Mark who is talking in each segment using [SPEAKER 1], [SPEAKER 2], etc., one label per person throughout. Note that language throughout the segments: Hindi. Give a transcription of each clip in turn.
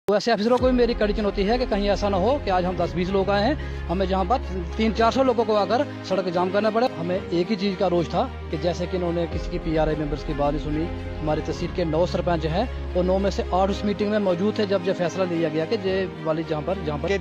[SPEAKER 1] तो ऐसे ऑफिसरों को भी मेरी कड़ी चुनौती है कि कहीं ऐसा ना हो कि आज हम 10-20 लोग आए हैं, हमें जहाँ पर 300-400 लोगों को आकर सड़क जाम करना पड़े। हमें एक ही चीज़ का रोष था कि जैसे कि इन्होंने किसी की पीआरआई मेंबर्स की बात नहीं सुनी। हमारी तहसील के 9 सरपंच हैं और 9 में से 8 उस मीटिंग में मौजूद थे जब ये फैसला लिया गया कि ये वाली जहाँ पर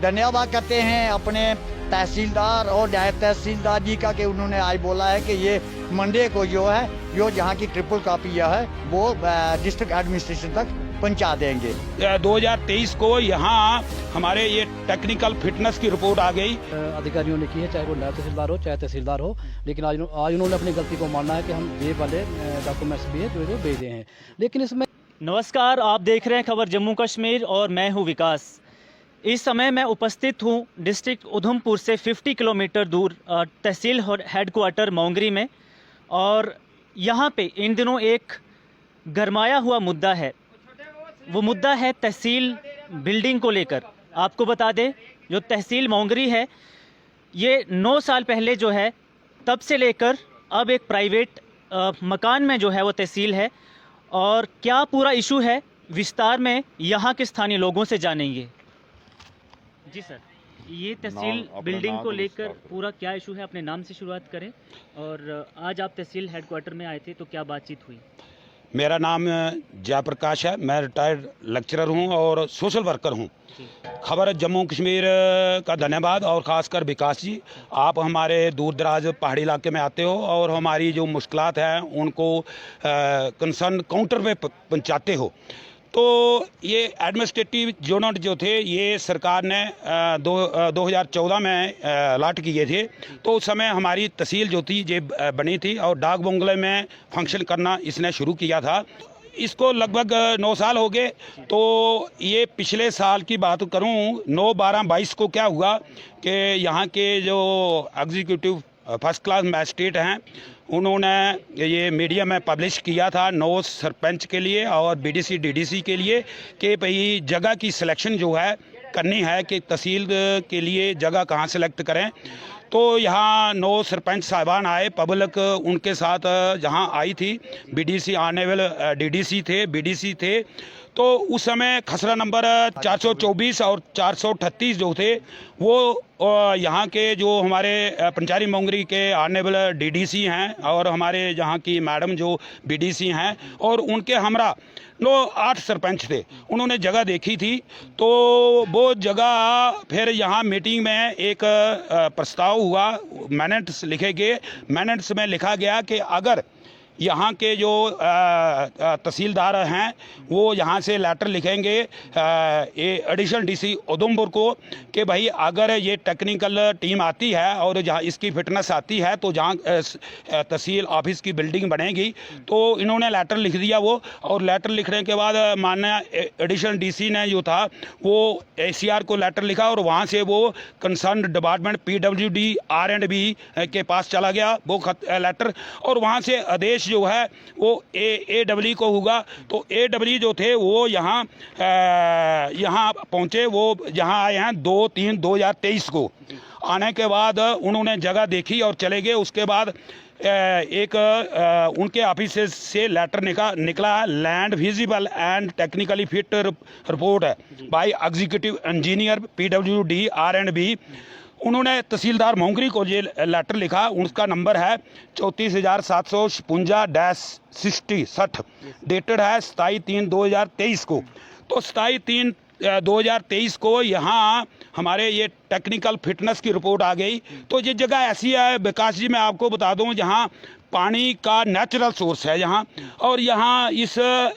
[SPEAKER 2] धन्यवाद करते हैं अपने तहसीलदार और नायब तहसीलदार जी का कि उन्होंने आज बोला है कि ये मंडे को जो है जो जहाँ की ट्रिपल कॉपी है वो डिस्ट्रिक्ट एडमिनिस्ट्रेशन तक पहुंचा देंगे।
[SPEAKER 3] 2023 को यहाँ हमारे ये टेक्निकल फिटनेस की रिपोर्ट आ गई।
[SPEAKER 1] अधिकारियों ने की है, चाहे वो नायब तहसीलदार हो चाहे तहसीलदार हो, लेकिन आज उन्होंने अपनी गलती को मानना है कि हम ये वाले डॉक्यूमेंट्स भी है जो भेजे हैं। लेकिन इसमें
[SPEAKER 4] नमस्कार, आप देख रहे हैं खबर जम्मू कश्मीर और मैं हूं विकास। इस समय मैं उपस्थित हूं डिस्ट्रिक्ट उधमपुर से 50 किलोमीटर दूर तहसील हेडक्वार्टर मोंगरी में, और यहां पे इन दिनों एक गरमाया हुआ मुद्दा है। वो मुद्दा है तहसील बिल्डिंग को लेकर। आपको बता दें, जो तहसील मोंगरी है ये 9 साल पहले जो है तब से लेकर अब एक प्राइवेट मकान में जो है वो तहसील है। और क्या पूरा इशू है विस्तार में यहाँ के स्थानीय लोगों से जानेंगे। जी सर, ये तहसील बिल्डिंग को लेकर पूरा क्या इशू है, अपने नाम से शुरुआत करें। और आज आप तहसील हेडक्वार्टर में आए थे तो क्या बातचीत हुई?
[SPEAKER 3] मेरा नाम जयप्रकाश है, मैं रिटायर्ड लेक्चरर हूं और सोशल वर्कर हूं। खबर जम्मू कश्मीर का धन्यवाद और ख़ासकर विकास जी, आप हमारे दूर दराज पहाड़ी इलाके में आते हो और हमारी जो मुश्किलात हैं उनको कंसर्न काउंटर पे पहुंचाते हो। तो ये एडमिनिस्ट्रेटिव यूनिट जो थे ये सरकार ने 2014 में अलॉट किए थे। तो उस समय हमारी तहसील जो थी ये बनी थी और डाक बंगले में फंक्शन करना इसने शुरू किया था। इसको लगभग 9 साल हो गए। तो ये पिछले साल की बात करूं 9/12/22 को क्या हुआ कि यहाँ के जो एग्जीक्यूटिव फर्स्ट क्लास मैजिस्ट्रेट हैं उन्होंने ये मीडिया में पब्लिश किया था 9 सरपंच के लिए और बीडीसी डीडीसी के लिए कि भाई जगह की सिलेक्शन जो है करनी है कि तहसील के लिए जगह कहाँ सेलेक्ट करें। तो यहाँ 9 सरपंच साहिबान आए, पब्लिक उनके साथ जहाँ आई थी, बीडीसी आने वाले डीडीसी थे, बीडीसी थे। तो उस समय खसरा नंबर 424 और 438 जो थे वो यहाँ के जो हमारे पंचारी मोंगरी के आने वाले डीडीसी हैं और हमारे यहाँ की मैडम जो बीडीसी हैं और उनके हमरा 8 सरपंच थे, उन्होंने जगह देखी थी। तो वो जगह फिर यहाँ मीटिंग में एक प्रस्ताव हुआ, मिनट्स लिखे गए। मिनट्स में लिखा गया कि अगर यहाँ के जो तहसीलदार हैं वो यहाँ से लेटर लिखेंगे एडिशनल डीसी उधमपुर को कि भाई अगर ये टेक्निकल टीम आती है और जहाँ इसकी फिटनेस आती है तो जहाँ तहसील ऑफिस की बिल्डिंग बनेगी। तो इन्होंने लेटर लिख दिया वो, और लेटर लिखने के बाद माननीय एडिशनल डीसी ने जो था वो ACR को लेटर लिखा और वहाँ से वो कंसर्न डिपार्टमेंट PWD R&B के पास चला गया वो लेटर, और वहाँ से आदेश जो है वो AW को होगा। तो AW जो थे वो यहाँ पहुँचे, वो यहाँ आए हैं 2/3/2023 को। आने के बाद उन्होंने जगह देखी और चले गए। उसके बाद एक उनके ऑफिस से लेटर निकला है, land visible and technically fit report है by executive engineer PWD R&B। उन्होंने तहसीलदार मोंगरी को ये लेटर लिखा, उसका नंबर है 34,756-60, डेटेड है 27/3/2023 को। तो 27/3/2023 को यहाँ हमारे ये टेक्निकल फिटनेस की रिपोर्ट आ गई। तो ये जगह ऐसी है विकास जी, मैं आपको बता दूं, जहाँ पानी का नेचुरल सोर्स है यहाँ, और यहाँ इस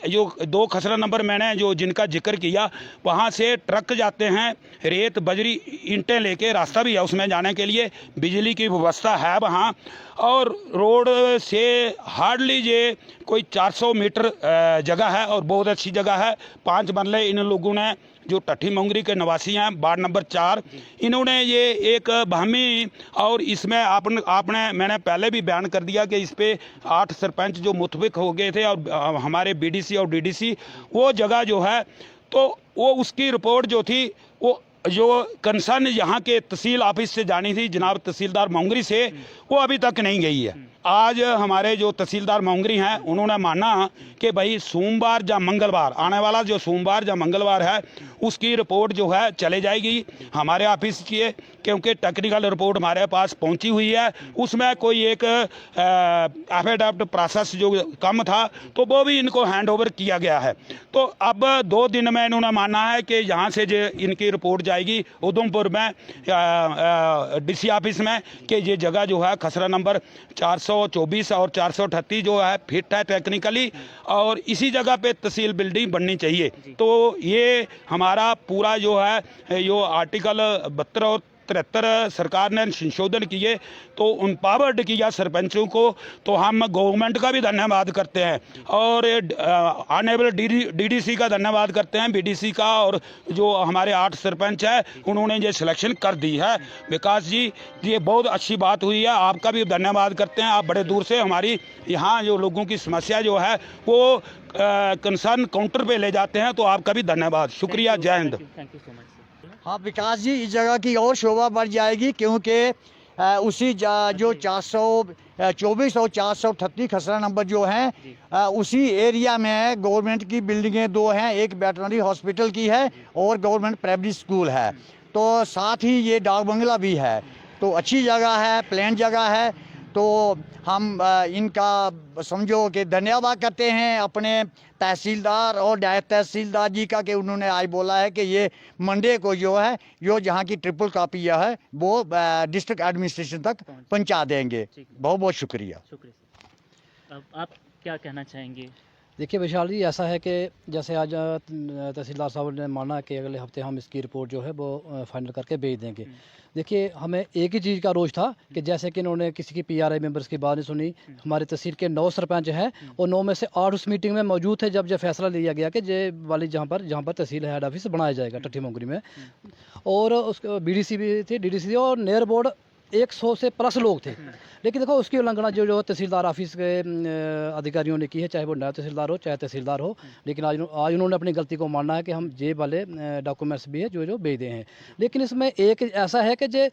[SPEAKER 3] जो 2 खसरा नंबर मैंने जो जिनका जिक्र किया वहाँ से ट्रक जाते हैं, रेत बजरी ईंटें लेके, रास्ता भी है उसमें जाने के लिए, बिजली की व्यवस्था है वहाँ, और रोड से हार्डली ये कोई 400 मीटर जगह है और बहुत अच्छी जगह है। 5 मरले इन लोगों ने जो टट्ठी मोंगरी के निवासी हैं, वार्ड नंबर 4, इन्होंने ये एक बहमी, और इसमें मैंने पहले भी बयान कर दिया कि इस पे 8 सरपंच जो मुतफिक हो गए थे और हमारे बीडीसी और डीडीसी, वो जगह जो है तो वो उसकी रिपोर्ट जो थी वो जो कंसर्न यहाँ के तहसील ऑफिस से जानी थी जनाब तहसीलदार मोंगरी से, वो अभी तक नहीं गई है। आज हमारे जो तहसीलदार मोंगरी हैं उन्होंने माना कि भाई सोमवार या मंगलवार, आने वाला जो सोमवार या मंगलवार है उसकी रिपोर्ट जो है चले जाएगी हमारे ऑफिस की, क्योंकि टेक्निकल रिपोर्ट हमारे पास पहुंची हुई है। उसमें कोई एक एफिडेविट प्रोसेस जो कम था तो वो भी इनको हैंड ओवर किया गया है। तो अब 2 दिन में इन्होंने माना है कि यहाँ से जो इनकी रिपोर्ट जाएगी उधमपुर में डीसी ऑफिस में कि ये जगह जो है खसरा नंबर 424 और 438 जो है फिट है टेक्निकली, और इसी जगह पे तहसील बिल्डिंग बननी चाहिए। तो ये हमारा पूरा जो है यो आर्टिकल 72 और 73 सरकार ने संशोधन किए तो एम्पावर्ड किया सरपंचों को। तो हम गवर्नमेंट का भी धन्यवाद करते हैं और ऑनरेबल डीडीसी का धन्यवाद करते हैं, बीडीसी का, और जो हमारे 8 सरपंच हैं उन्होंने ये सिलेक्शन कर दी है। विकास जी, ये बहुत अच्छी बात हुई है, आपका भी धन्यवाद करते हैं। आप बड़े दूर से हमारी यहाँ जो लोगों की समस्या जो है वो कंसर्न काउंटर पे ले जाते हैं, तो आपका भी धन्यवाद, शुक्रिया, जय Hind.
[SPEAKER 4] Thank you so much.
[SPEAKER 2] हाँ विकास जी, इस जगह की और शोभा बढ़ जाएगी क्योंकि उसी जो 424 और 438 खसरा नंबर जो हैं उसी एरिया में गवर्नमेंट की बिल्डिंगें 2 हैं, एक वेटरनरी हॉस्पिटल की है और गवर्नमेंट प्राइमरी स्कूल है। तो साथ ही ये डाक बंगला भी है, तो अच्छी जगह है, प्लेन जगह है। तो हम इनका समझो कि धन्यवाद करते हैं अपने तहसीलदार और नायब तहसीलदार जी का कि उन्होंने आज बोला है कि ये मंडे को जो है जो जहाँ की ट्रिपल कॉपी है वो डिस्ट्रिक्ट एडमिनिस्ट्रेशन तक पहुँचा देंगे। बहुत बहुत शुक्रिया।
[SPEAKER 4] शुक्रिया। अब आप क्या कहना चाहेंगे?
[SPEAKER 1] देखिए विशाल जी, ऐसा है कि जैसे आज तहसीलदार साहब ने माना कि अगले हफ्ते हम इसकी रिपोर्ट जो है वो फाइनल करके भेज देंगे। देखिए हमें एक ही चीज़ का रोष था कि जैसे कि इन्होंने किसी की पीआरआई मेंबर्स की बात नहीं सुनी। हमारे तहसील के 9 सरपंच हैं और 9 में से 8 उस मीटिंग में मौजूद थे जब जो फैसला लिया गया कि जे वाली जहाँ पर तहसील हेड ऑफिस बनाया जाएगा टट्टी मोंगरी में, और उस बीडीसी भी थी, डीडीसी थी और नेयर बोर्ड 100 से प्लस लोग थे। लेकिन देखो उसकी उल्लंघना जो तहसीलदार ऑफिस के अधिकारियों ने की है, चाहे वो नायब तहसीलदार हो चाहे तहसीलदार हो। लेकिन आज उन्होंने अपनी गलती को मानना है कि हम जे वाले डॉक्यूमेंट्स भी है जो भेज दे हैं। लेकिन इसमें एक ऐसा है कि जे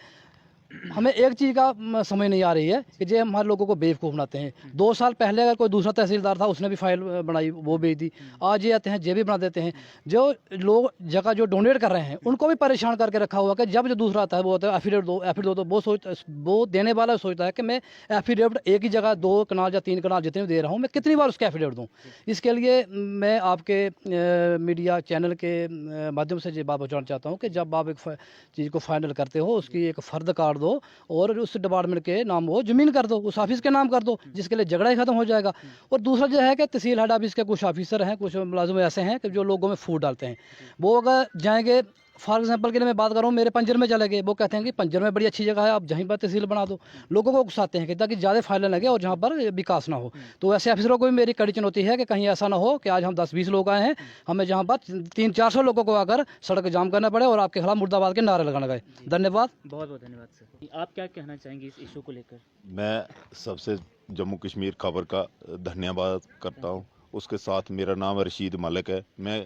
[SPEAKER 1] हमें एक चीज़ का समझ नहीं आ रही है कि जो हमारे लोगों को बेवकूफ़ बनाते हैं। 2 साल पहले अगर कोई दूसरा तहसीलदार था उसने भी फाइल बनाई, वो भेज दी। आज ये आते हैं, जे भी बना देते हैं। जो लोग जगह जो डोनेट कर रहे हैं उनको भी परेशान करके रखा हुआ कि जब जो दूसरा आता है वो होता है एफिडेविट दो, तो वो देने वाला सोचता है कि मैं एफिडेविट एक ही जगह 2 कनाल या 3 कनाल जितने भी दे रहा हूँ मैं कितनी बार उसका एफिडेविट दूँ। इसके लिए मैं आपके मीडिया चैनल के माध्यम से ये बात पहुँचाना चाहता हूँ कि जब आप एक चीज़ को फाइनल करते हो उसकी एक फर्द कार्ड दो और उस डिपार्टमेंट के नाम वो जमीन कर दो, उस ऑफिस के नाम कर दो, जिसके लिए झगड़ा ही खत्म हो जाएगा। और दूसरा जो है कि तहसील हेड ऑफिस के कुछ ऑफिसर हैं, कुछ मुलाजिम ऐसे हैं कि जो लोगों में फूट डालते हैं। वो अगर जाएंगे, फॉर एग्जांपल के लिए मैं बात कर रहा हूँ, मेरे पंजर में चले गए, वो कहते हैं कि पंजर में बड़ी अच्छी जगह है, आप जहीं पर तहसील बना दो। लोगों को उकसाते हैं कि ताकि ज़्यादा फाइलें लगे और जहाँ पर विकास ना हो। तो ऐसे ऑफिसरों को भी मेरी कड़ी चुनौती है कि कहीं ऐसा ना हो कि आज हम 10-20 लोग आए हैं, हमें जहाँ पर 300-400 लोगों को आकर सड़क जाम करना पड़े और आपके खिलाफ मुर्दाबाद के नारे लगाना गए। धन्यवाद।
[SPEAKER 4] बहुत बहुत धन्यवाद सर। आप क्या कहना चाहेंगे इस इशू को लेकर?
[SPEAKER 5] मैं सबसे जम्मू कश्मीर खबर का धन्यवाद करता हूँ। उसके साथ मेरा नाम रशीद मलिक है, मैं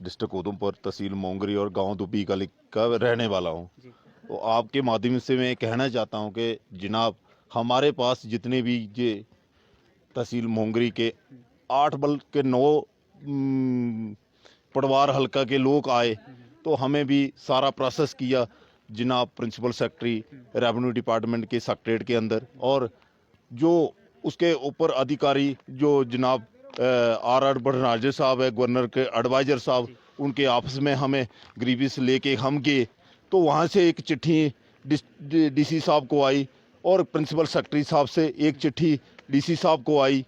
[SPEAKER 5] डिस्ट्रिक्ट उधमपुर तहसील मोंगरी और गांव दुबी गली का रहने वाला हूं। तो आपके माध्यम से मैं कहना चाहता हूं कि जनाब हमारे पास जितने भी ये तहसील मोंगरी के 8 बल्कि 9 पटवार हल्का के लोग आए तो हमें भी सारा प्रोसेस किया जनाब प्रिंसिपल सेक्रेटरी रेवेन्यू डिपार्टमेंट के सेक्रेटरीट के अंदर, और जो उसके ऊपर अधिकारी जो जनाब आर भटनागर साहब है, गवर्नर के एडवाइज़र साहब, उनके आपस में हमें ग्रीवियस लेके हम गए। तो वहाँ से एक चिट्ठी डीसी साहब को आई और प्रिंसिपल सेक्रेटरी साहब से एक चिट्ठी डीसी साहब को आई,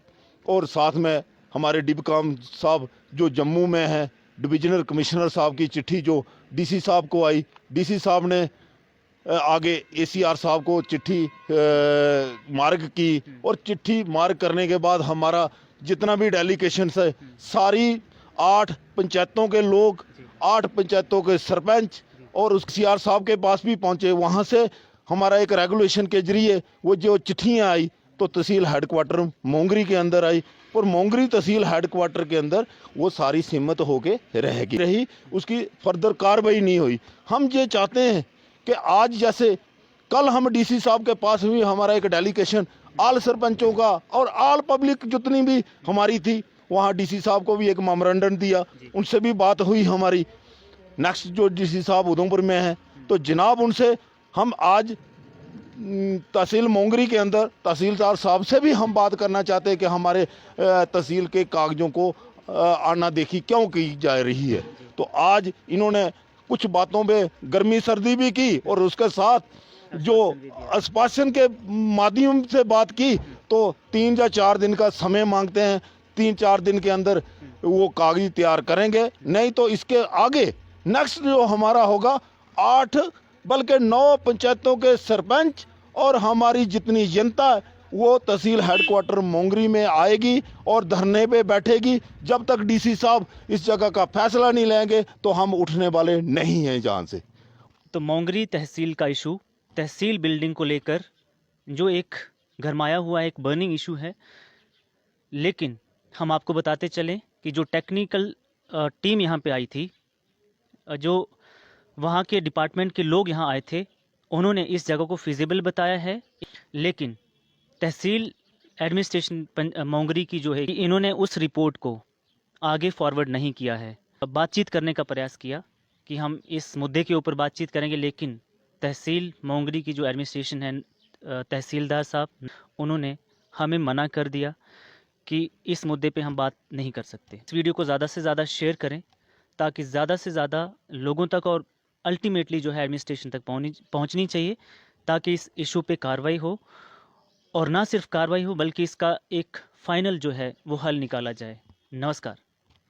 [SPEAKER 5] और साथ में हमारे डिबकाम साहब जो जम्मू में है, डिविजनल कमिश्नर साहब की चिट्ठी जो डीसी साहब को आई। डीसी साहब ने आगे एसीआर साहब को चिट्ठी मार्ग की, और चिट्ठी मार्ग करने के बाद हमारा जितना भी डेलीगेशन है सारी 8 पंचायतों के लोग, 8 पंचायतों के सरपंच और उस सीआर साहब के पास भी पहुंचे। वहां से हमारा एक रेगुलेशन के जरिए वो जो चिट्ठियां आई तो तहसील हेडक्वार्टर मोंगरी के अंदर आई, और मोंगरी तहसील हेडक्वार्टर के अंदर वो सारी सीमित होके रही, उसकी फर्दर कार्रवाई नहीं हुई। हम ये चाहते हैं कि आज जैसे कल हम डीसी साहब के पास हुई हमारा एक डेलीगेशन आल सरपंचों का और आल पब्लिक जितनी भी हमारी थी, वहाँ डीसी साहब को भी एक मेमोरेंडम दिया, उनसे भी बात हुई हमारी। नेक्स्ट जो डीसी साहब उधमपुर में हैं, तो जनाब उनसे हम आज तहसील मोंगरी के अंदर तहसीलदार साहब से भी हम बात करना चाहते हैं कि हमारे तहसील के कागजों को आना देखी क्यों की जा रही है। तो आज इन्होंने कुछ बातों पे गर्मी सर्दी भी की और उसके साथ जो आश्वासन के माध्यम से बात की, तो 3 या 4 दिन का समय मांगते हैं। 3-4 दिन के अंदर वो कागज तैयार करेंगे, नहीं तो इसके आगे नेक्स्ट जो हमारा होगा 8 बल्कि 9 पंचायतों के सरपंच और हमारी जितनी जनता है वो तहसील हेडक्वार्टर मोंगरी में आएगी और धरने पे बैठेगी। जब तक डीसी साहब इस जगह का फैसला नहीं लेंगे तो हम उठने वाले नहीं हैं जहाँ से।
[SPEAKER 4] तो मोंगरी तहसील का इशू, तहसील बिल्डिंग को लेकर जो एक गरमाया हुआ एक बर्निंग इशू है, लेकिन हम आपको बताते चलें कि जो टेक्निकल टीम यहाँ पे आई थी, जो वहाँ के डिपार्टमेंट के लोग यहाँ आए थे, उन्होंने इस जगह को फिजिबल बताया है, लेकिन तहसील एडमिनिस्ट्रेशन मोंगरी की जो है, इन्होंने उस रिपोर्ट को आगे फॉरवर्ड नहीं किया है। बातचीत करने का प्रयास किया कि हम इस मुद्दे के ऊपर बातचीत करेंगे, लेकिन तहसील मोंगरी की जो एडमिनिस्ट्रेशन है, तहसीलदार साहब, उन्होंने हमें मना कर दिया कि इस मुद्दे पे हम बात नहीं कर सकते। इस वीडियो को ज़्यादा से ज़्यादा शेयर करें ताकि ज़्यादा से ज़्यादा लोगों तक और अल्टीमेटली जो है एडमिनिस्ट्रेशन तक पहुंचनी चाहिए, ताकि इस इशू पे कार्रवाई हो, और ना सिर्फ कार्रवाई हो बल्कि इसका एक फाइनल जो है वो हल निकाला जाए। नमस्कार।